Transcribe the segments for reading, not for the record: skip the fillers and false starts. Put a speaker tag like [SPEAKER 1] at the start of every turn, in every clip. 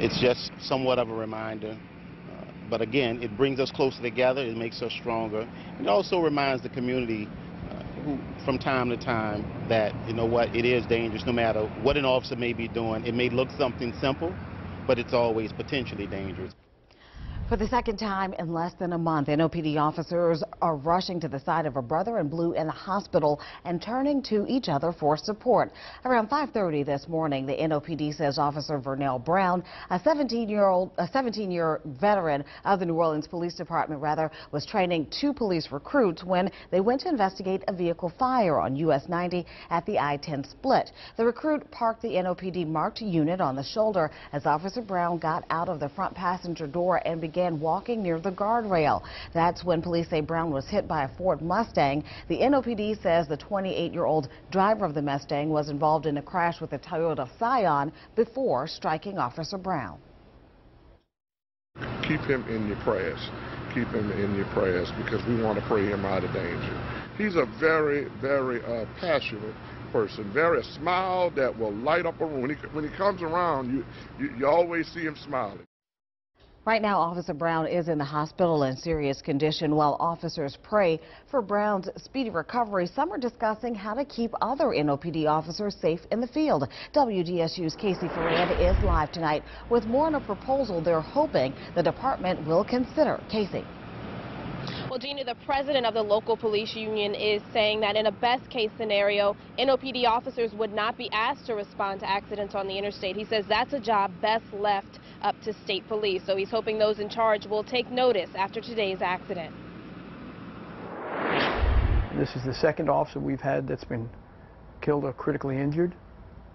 [SPEAKER 1] It's just somewhat of a reminder. But again, it brings us closer together, it makes us stronger. It also reminds the community from time to time that, you know what, it is dangerous no matter what an officer may be doing. It may look something simple, but it's always potentially dangerous.
[SPEAKER 2] For the second time in less than a month, NOPD officers are rushing to the side of a brother in blue in the hospital and turning to each other for support. Around 5:30 this morning, the NOPD says Officer Vernell Brown, a 17-year veteran of the New Orleans Police Department, was training 2 police recruits when they went to investigate a vehicle fire on US 90 at the I-10 split. The recruit parked the NOPD marked unit on the shoulder as Officer Brown got out of the front passenger door and began walking near the guardrail. That's when police say Brown was hit by a Ford Mustang. The NOPD says the 28-year-old driver of the Mustang was involved in a crash with a Toyota Scion before striking Officer Brown.
[SPEAKER 3] Keep him in your prayers. Keep him in your prayers because we want to pray him out of danger. He's a very, very passionate person, very smile that will light up a room. When he comes around, you always see him smiling.
[SPEAKER 2] Right now, Officer Brown is in the hospital in serious condition while officers pray for Brown's speedy recovery. Some are discussing how to keep other NOPD officers safe in the field. WDSU's Casey Ferrand is live tonight with more on a proposal they're hoping the department will consider. Casey.
[SPEAKER 4] Well, Gina, the president of the local police union is saying that in a best-case scenario, NOPD officers would not be asked to respond to accidents on the interstate. He says that's a job best left up to state police, so he's hoping those in charge will take notice after today's accident.
[SPEAKER 5] This is the second officer we've had that's been killed or critically injured.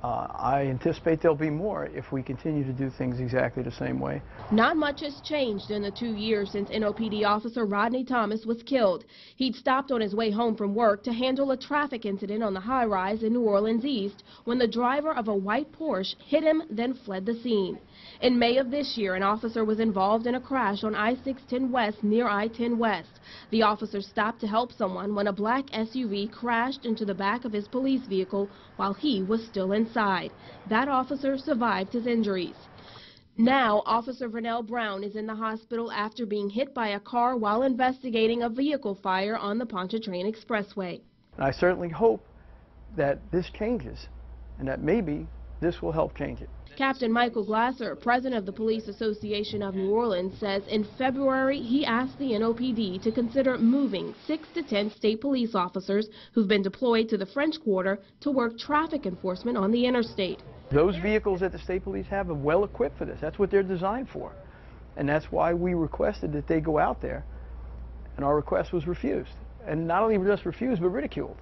[SPEAKER 5] I anticipate there'll be more if we continue to do things exactly the same way.
[SPEAKER 4] Not much has changed in the 2 years since NOPD officer Rodney Thomas was killed. He'd stopped on his way home from work to handle a traffic incident on the high-rise in New Orleans East when the driver of a white Porsche hit him, then fled the scene. In May of this year, an officer was involved in a crash on I-610 West near I-10 West. The officer stopped to help someone when a black SUV crashed into the back of his police vehicle while he was still inside. That officer survived his injuries. Now, Officer Vernell Brown is in the hospital after being hit by a car while investigating a vehicle fire on the Pontchartrain Expressway.
[SPEAKER 5] And I certainly hope that this changes and that maybe this will help change it.
[SPEAKER 4] Captain Michael Glasser, president of the Police Association of New Orleans, says in February he asked the NOPD to consider moving 6 to 10 state police officers who've been deployed to the French Quarter to work traffic enforcement on the interstate.
[SPEAKER 5] Those vehicles that the state police have are well equipped for this. That's what they're designed for. And that's why we requested that they go out there. And our request was refused. And not only just refused, but ridiculed.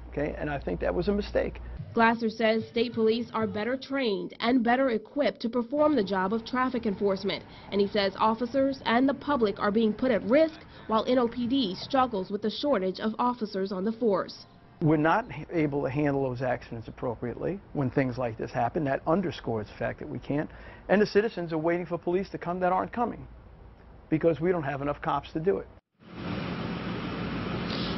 [SPEAKER 5] Okay? And I think that was a mistake.
[SPEAKER 4] Glasser says state police are better trained and better equipped to perform the job of traffic enforcement. And he says officers and the public are being put at risk while NOPD struggles with the shortage of officers on the force.
[SPEAKER 5] We're not able to handle those accidents appropriately when things like this happen. That underscores the fact that we can't. And the citizens are waiting for police to come that aren't coming because we don't have enough cops to do it.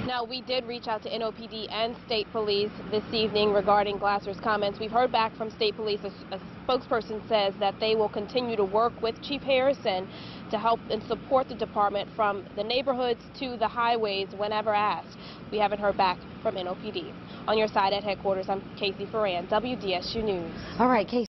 [SPEAKER 4] Now, we did reach out to NOPD and state police this evening regarding Glasser's comments. We've heard back from state police. A spokesperson says that they will continue to work with Chief Harrison to help and support the department from the neighborhoods to the highways whenever asked. We haven't heard back from NOPD. On your side at headquarters, I'm Casey Ferrand, WDSU News.
[SPEAKER 2] All right, Casey.